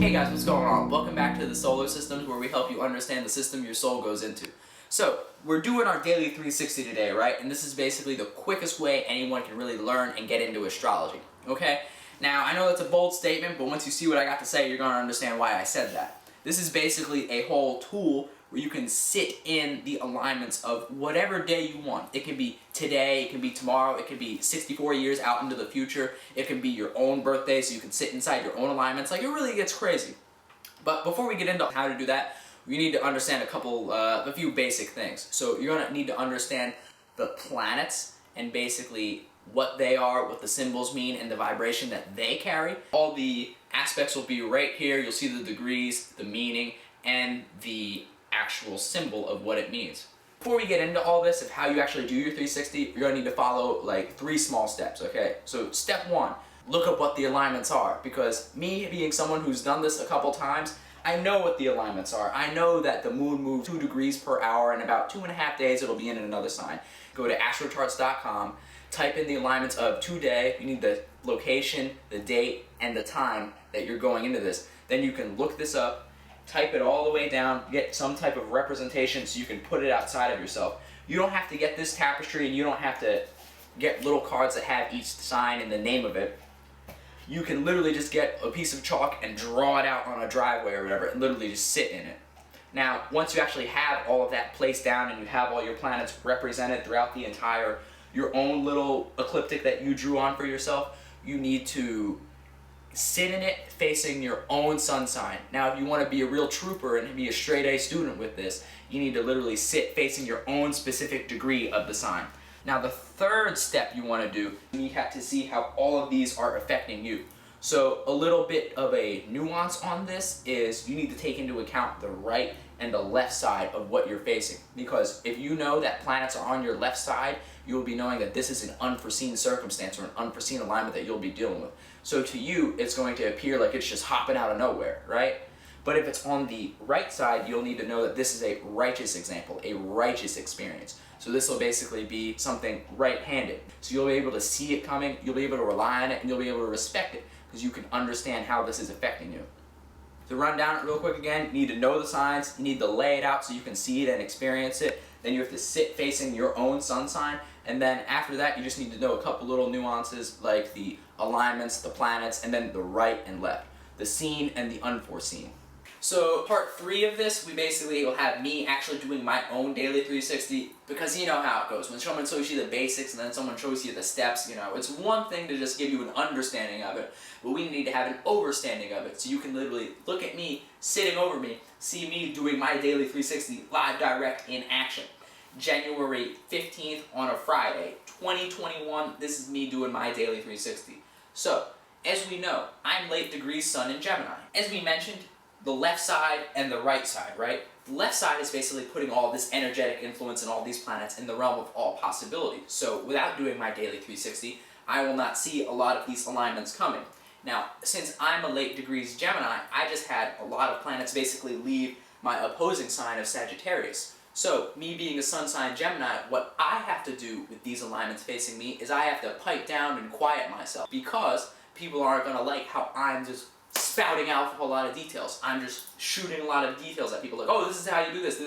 Hey guys, what's going on? Welcome back to the Solar Systems, where we help you understand the system your soul goes into. So, we're doing our daily 360 today, right? And this is basically the quickest way anyone can really learn and get into astrology, okay? Now, I know that's a bold statement, but once you see what I got to say, you're going to understand why I said that. This is basically a whole tool where you can sit in the alignments of whatever day you want. It can be today, it can be tomorrow, it can be 64 years out into the future, it can be your own birthday, so you can sit inside your own alignments. Like, it really gets crazy. But before we get into how to do that, we need to understand a few basic things. So you're going to need to understand the planets and basically what they are, what the symbols mean, and the vibration that they carry. All the aspects will be right here. You'll see the degrees, the meaning, and the actual symbol of what it means. Before we get into all this of how you actually do your 360, you're going to need to follow like 3 small steps, okay? So step 1, look up what the alignments are, because me being someone who's done this a couple times, I know what the alignments are. I know that the moon moves 2 degrees per hour, and about 2.5 days it'll be in another sign. Go to astrocharts.com, type in the alignments of today. You need the location, the date, and the time that you're going into this. Then you can look this up, type it all the way down, get some type of representation so you can put it outside of yourself. You don't have to get this tapestry, and you don't have to get little cards that have each sign and the name of it. You can literally just get a piece of chalk and draw it out on a driveway or whatever, and literally just sit in it. Now, once you actually have all of that placed down and you have all your planets represented throughout the entire, your own little ecliptic that you drew on for yourself, you need to sit in it facing your own sun sign. Now, if you want to be a real trooper and be a straight A student with this, you need to literally sit facing your own specific degree of the sign. Now, the third step you want to do, you have to see how all of these are affecting you. So a little bit of a nuance on this is you need to take into account the right and the left side of what you're facing. Because if you know that planets are on your left side, you'll be knowing that this is an unforeseen circumstance or an unforeseen alignment that you'll be dealing with. So to you, it's going to appear like it's just hopping out of nowhere, right? But if it's on the right side, you'll need to know that this is a righteous example, a righteous experience. So this will basically be something right-handed. So you'll be able to see it coming, you'll be able to rely on it, and you'll be able to respect it, because you can understand how this is affecting you. To run down it real quick again, you need to know the signs, you need to lay it out so you can see it and experience it. Then you have to sit facing your own sun sign, and then after that you just need to know a couple little nuances like the alignments, the planets, and then the right and left, the seen and the unforeseen. So part 3 of this, we basically will have me actually doing my own daily 360, because you know how it goes. When someone shows you the basics and then someone shows you the steps, you know, it's one thing to just give you an understanding of it, but we need to have an overstanding of it, so you can literally look at me, sitting over me, see me doing my daily 360 live direct in action. January 15th on a Friday, 2021, this is me doing my daily 360. So, as we know, I'm late degree Sun in Gemini. As we mentioned, the left side and the right side, right? The left side is basically putting all this energetic influence and all these planets in the realm of all possibility. So without doing my daily 360, I will not see a lot of these alignments coming. Now, since I'm a late degrees Gemini, I just had a lot of planets basically leave my opposing sign of Sagittarius. So, me being a sun sign Gemini, what I have to do with these alignments facing me is I have to pipe down and quiet myself, because people aren't going to like how I'm just spouting out a lot of details. I'm just shooting a lot of details at people like, oh, this is how you do this.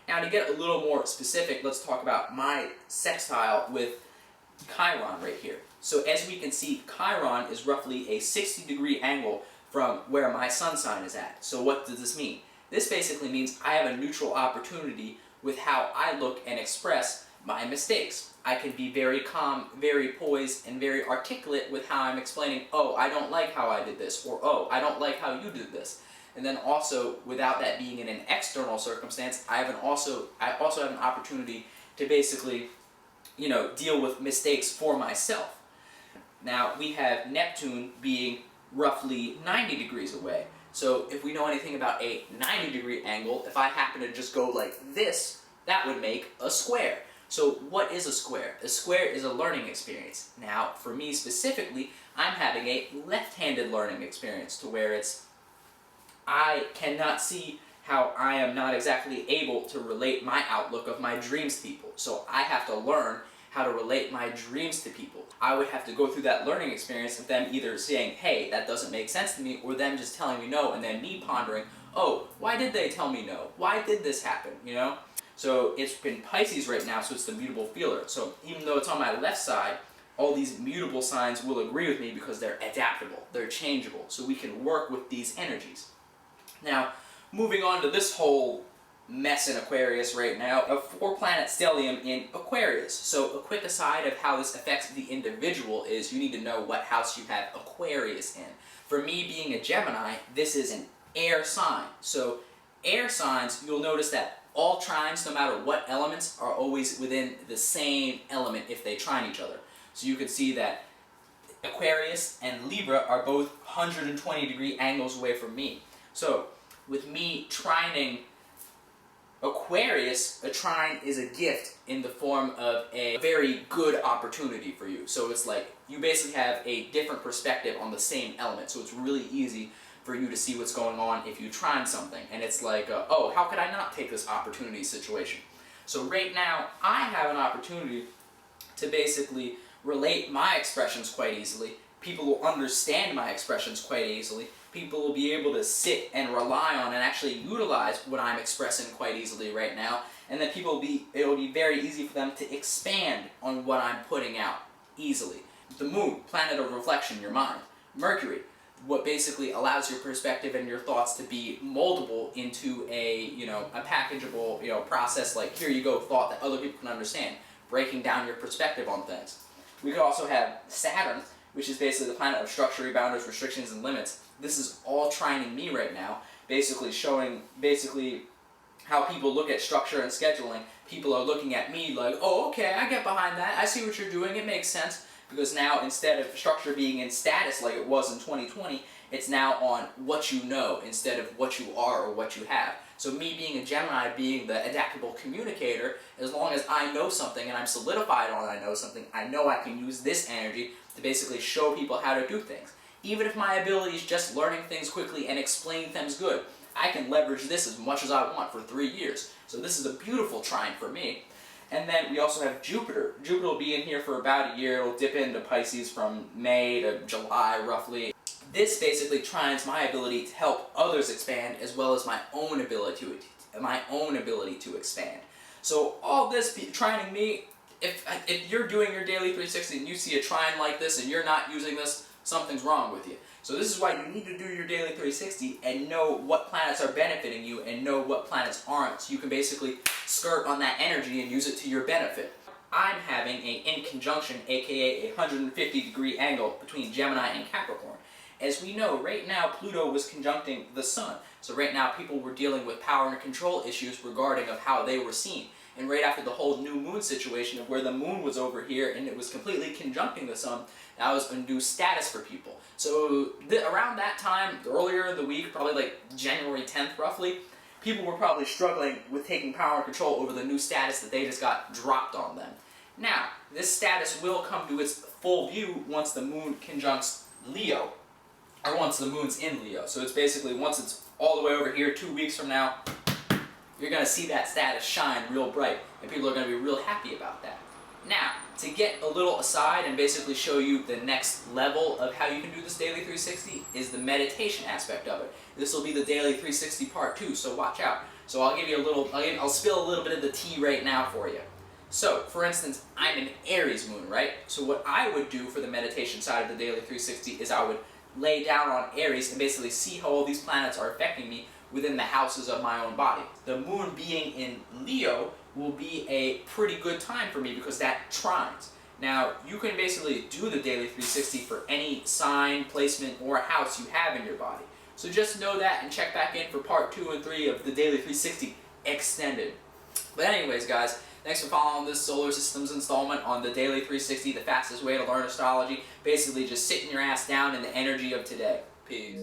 Now, to get a little more specific, let's talk about my sextile with Chiron right here. So as we can see, Chiron is roughly a 60-degree angle from where my sun sign is at. So what does this mean? This basically means I have a neutral opportunity with how I look and express my mistakes. I can be very calm, very poised, and very articulate with how I'm explaining, oh, I don't like how I did this, or oh, I don't like how you did this. And then also, without that being in an external circumstance, I also have an opportunity to basically, you know, deal with mistakes for myself. Now, we have Neptune being roughly 90 degrees away. So if we know anything about a 90-degree angle, if I happen to just go like this, that would make a square. So what is a square? A square is a learning experience. Now, for me specifically, I'm having a left-handed learning experience, to where I cannot see how I am not exactly able to relate my outlook of my dreams to people. So I have to learn how to relate my dreams to people. I would have to go through that learning experience of them either saying, hey, that doesn't make sense to me, or them just telling me no, and then me pondering, oh, why did they tell me no? Why did this happen, you know? So it's been Pisces right now, so it's the mutable feeler. So even though it's on my left side, all these mutable signs will agree with me because they're adaptable, they're changeable, so we can work with these energies. Now, moving on to this whole mess in Aquarius right now, a 4-planet stellium in Aquarius. So a quick aside of how this affects the individual is you need to know what house you have Aquarius in. For me being a Gemini, this is an air sign. So air signs, you'll notice that all trines, no matter what elements, are always within the same element if they trine each other. So you can see that Aquarius and Libra are both 120-degree angles away from me. So with me trining Aquarius, a trine is a gift in the form of a very good opportunity for you. So it's like you basically have a different perspective on the same element. So it's really easy for you to see what's going on if you trine something. And it's like, oh, how could I not take this opportunity situation? So right now, I have an opportunity to basically relate my expressions quite easily. People will understand my expressions quite easily. People will be able to sit and rely on and actually utilize what I'm expressing quite easily right now. And then it will be very easy for them to expand on what I'm putting out easily. The moon, planet of reflection, your mind. Mercury, what basically allows your perspective and your thoughts to be moldable into a packageable, process like, here you go, thought that other people can understand, breaking down your perspective on things. We could also have Saturn, which is basically the planet of structure, boundaries, restrictions, and limits. This is all trining me right now, basically showing how people look at structure and scheduling. People are looking at me like, oh, okay, I get behind that. I see what you're doing. It makes sense. Because now, instead of structure being in status like it was in 2020, it's now on what you know instead of what you are or what you have. So me being a Gemini, being the adaptable communicator, as long as I know something and I'm solidified on I know something, I know I can use this energy to basically show people how to do things. Even if my ability is just learning things quickly and explaining things good, I can leverage this as much as I want for 3 years. So this is a beautiful trine for me. And then we also have Jupiter. Jupiter will be in here for about a year. It'll dip into Pisces from May to July, roughly. This basically trines my ability to help others expand, as well as my own ability to expand. So all this trining me, if you're doing your daily 360 and you see a trine like this and you're not using this, something's wrong with you. So this is why you need to do your daily 360 and know what planets are benefiting you and know what planets aren't, so you can basically skirt on that energy and use it to your benefit. I'm having an in conjunction, aka a 150-degree angle between Gemini and Capricorn. As we know, right now Pluto was conjuncting the Sun. So right now people were dealing with power and control issues regarding of how they were seen. And right after the whole new moon situation of where the moon was over here and it was completely conjuncting the Sun, that was a new status for people. So around that time, earlier in the week, probably like January 10th roughly, people were probably struggling with taking power and control over the new status that they just got dropped on them. Now, this status will come to its full view once the moon conjuncts Leo, or once the moon's in Leo. So it's basically, once it's all the way over here, 2 weeks from now, you're going to see that status shine real bright, and people are going to be real happy about that. Now, to get a little aside and basically show you the next level of how you can do this daily 360 is the meditation aspect of it. This will be the daily 360 part 2, so watch out. So I'll give you a little, I'll spill a little bit of the tea right now for you. So, for instance, I'm an Aries moon, right? So what I would do for the meditation side of the daily 360 is I would lay down on Aries and basically see how all these planets are affecting me within the houses of my own body. The moon being in Leo will be a pretty good time for me because that trines. Now, you can basically do the daily 360 for any sign, placement, or house you have in your body. So just know that and check back in for part 2 and 3 of the daily 360 extended. But anyways, guys, thanks for following this solar systems installment on the daily 360, the fastest way to learn astrology. Basically, just sitting your ass down in the energy of today. Peace.